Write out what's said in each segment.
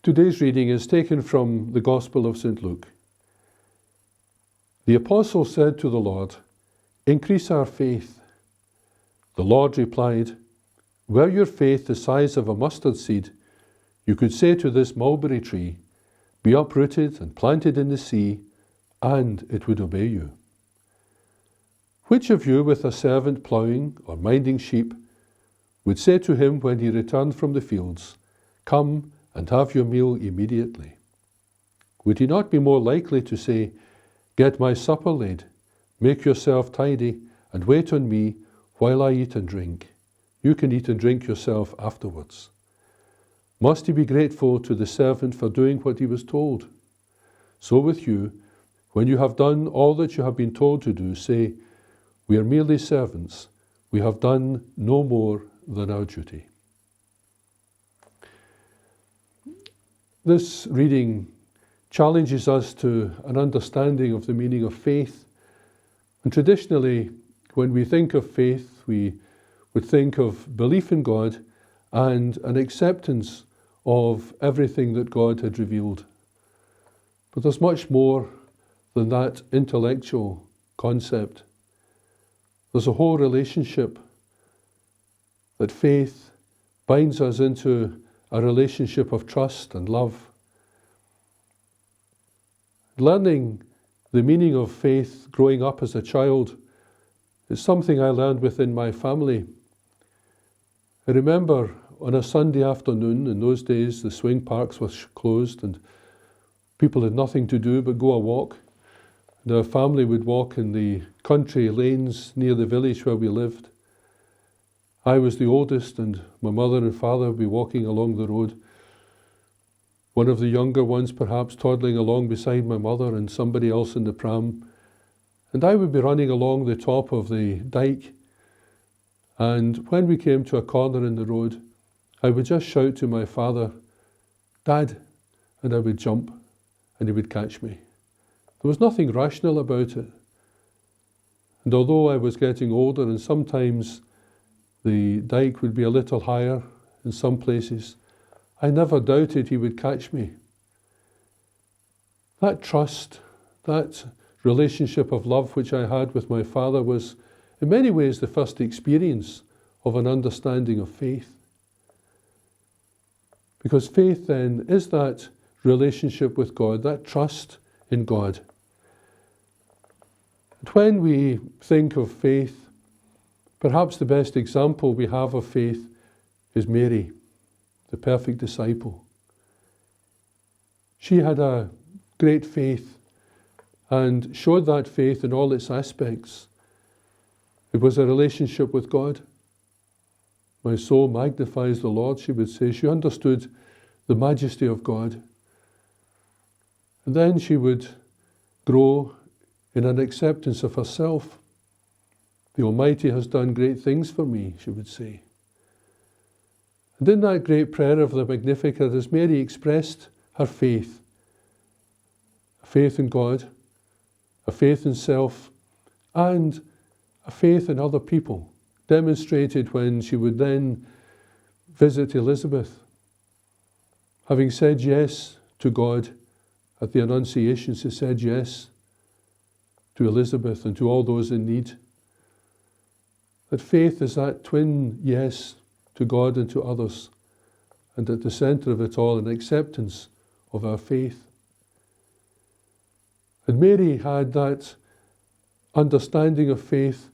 Today's reading is taken from the Gospel of St. Luke. The apostle said to the Lord, "Increase our faith." The Lord replied, "Were your faith the size of a mustard seed, you could say to this mulberry tree, 'Be uprooted and planted in the sea,' and it would obey you. Which of you with a servant ploughing or minding sheep would say to him when he returned from the fields, 'Come and have your meal immediately'? Would he not be more likely to say, 'Get my supper laid, make yourself tidy, and wait on me while I eat and drink. You can eat and drink yourself afterwards'? Must he be grateful to the servant for doing what he was told? So with you, when you have done all that you have been told to do, say, 'We are merely servants. We have done no more than our duty.'" This reading challenges us to an understanding of the meaning of faith. And traditionally, when we think of faith, we would think of belief in God and an acceptance of everything that God had revealed. But there's much more than that intellectual concept. There's a whole relationship that faith binds us into, a relationship of trust and love. Learning the meaning of faith growing up as a child is something I learned within my family. I remember on a Sunday afternoon, in those days the swing parks were closed and people had nothing to do but go a walk. And our family would walk in the country lanes near the village where we lived. I was the oldest and my mother and father would be walking along the road. One of the younger ones perhaps toddling along beside my mother and somebody else in the pram. And I would be running along the top of the dike. And when we came to a corner in the road, I would just shout to my father, "Dad," and I would jump and he would catch me. There was nothing rational about it. And although I was getting older and sometimes the dike would be a little higher in some places, I never doubted he would catch me. That trust, that relationship of love which I had with my father was in many ways the first experience of an understanding of faith. Because faith then is that relationship with God, that trust in God. And when we think of faith, perhaps the best example we have of faith is Mary, the perfect disciple. She had a great faith and showed that faith in all its aspects. It was a relationship with God. "My soul magnifies the Lord," she would say. She understood the majesty of God. And then she would grow in an acceptance of herself. "The Almighty has done great things for me," she would say. And in that great prayer of the Magnificat, as Mary expressed her faith, a faith in God, a faith in self, and a faith in other people, demonstrated when she would then visit Elizabeth. Having said yes to God at the Annunciation, she said yes to Elizabeth and to all those in need. That faith is that twin yes to God and to others, and at the centre of it all, an acceptance of our faith. And Mary had that understanding of faith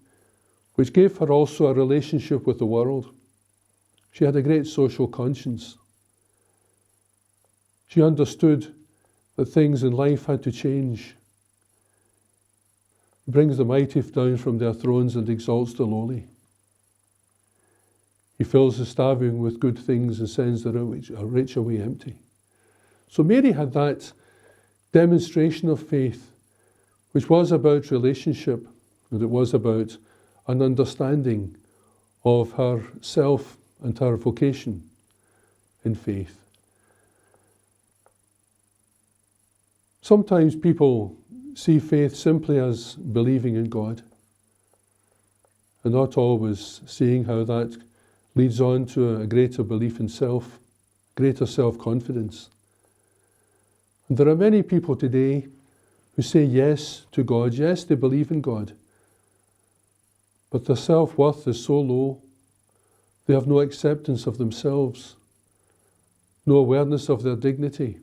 which gave her also a relationship with the world. She had a great social conscience. She understood that things in life had to change. He brings the mighty down from their thrones and exalts the lowly. He fills the starving with good things and sends the rich away empty. So Mary had that demonstration of faith, which was about relationship, and it was about an understanding of herself and her vocation in faith. Sometimes people see faith simply as believing in God, and not always seeing how that leads on to a greater belief in self, greater self-confidence. And there are many people today who say yes to God. Yes, they believe in God. But their self-worth is so low, they have no acceptance of themselves, no awareness of their dignity.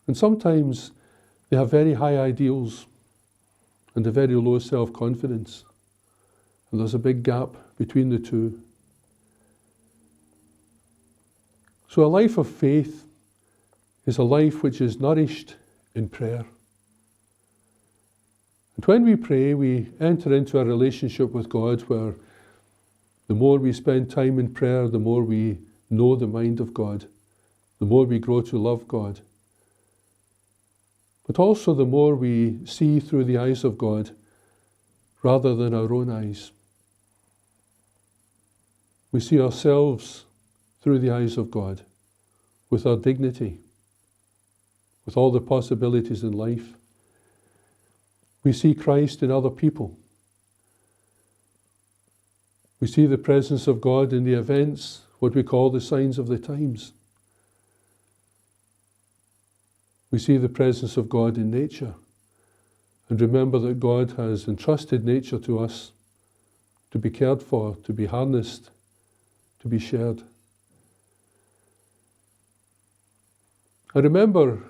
And sometimes they have very high ideals and a very low self-confidence. And there's a big gap between the two. So a life of faith is a life which is nourished in prayer. And when we pray, we enter into a relationship with God where the more we spend time in prayer, the more we know the mind of God, the more we grow to love God. But also the more we see through the eyes of God rather than our own eyes. We see ourselves through the eyes of God, with our dignity, with all the possibilities in life. We see Christ in other people. We see the presence of God in the events, what we call the signs of the times. We see the presence of God in nature, and remember that God has entrusted nature to us to be cared for, to be harnessed, to be shared. I remember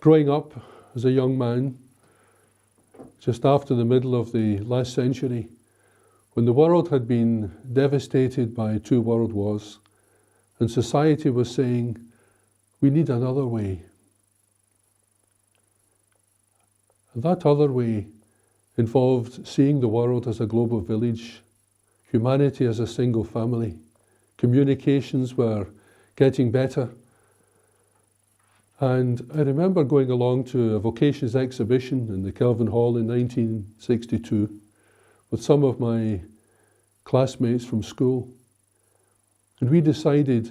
growing up as a young man, just after the middle of the last century, when the world had been devastated by 2 world wars, and society was saying, we need another way. And that other way involved seeing the world as a global village, humanity as a single family. Communications were getting better. And I remember going along to a vocations exhibition in the Kelvin Hall in 1962 with some of my classmates from school. And we decided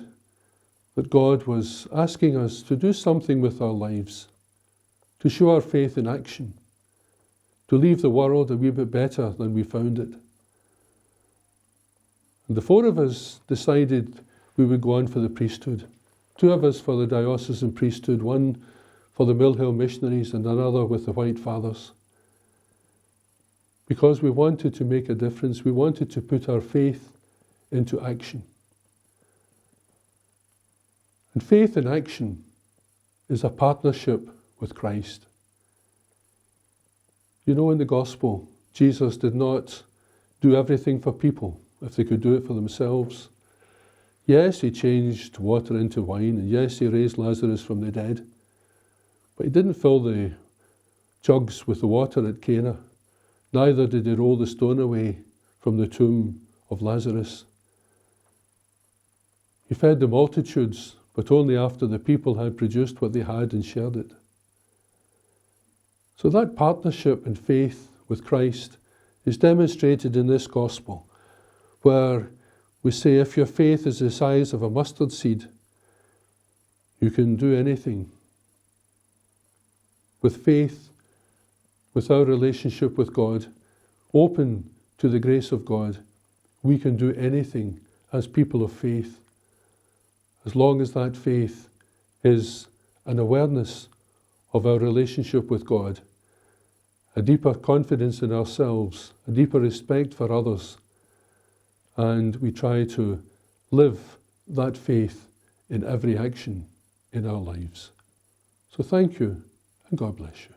that God was asking us to do something with our lives, to show our faith in action, to leave the world a wee bit better than we found it. And the 4 of us decided we would go on for the priesthood. 2 of us for the diocesan priesthood, 1 for the Mill Hill Missionaries and another with the White Fathers. Because we wanted to make a difference, we wanted to put our faith into action. And faith in action is a partnership with Christ. You know, in the gospel, Jesus did not do everything for people if they could do it for themselves. Yes, he changed water into wine, and yes, he raised Lazarus from the dead. But he didn't fill the jugs with the water at Cana. Neither did he roll the stone away from the tomb of Lazarus. He fed the multitudes, but only after the people had produced what they had and shared it. So that partnership and faith with Christ is demonstrated in this gospel, where we say if your faith is the size of a mustard seed, you can do anything. With faith, with our relationship with God, open to the grace of God, we can do anything as people of faith, as long as that faith is an awareness of our relationship with God, a deeper confidence in ourselves, a deeper respect for others, and we try to live that faith in every action in our lives. So thank you, and God bless you.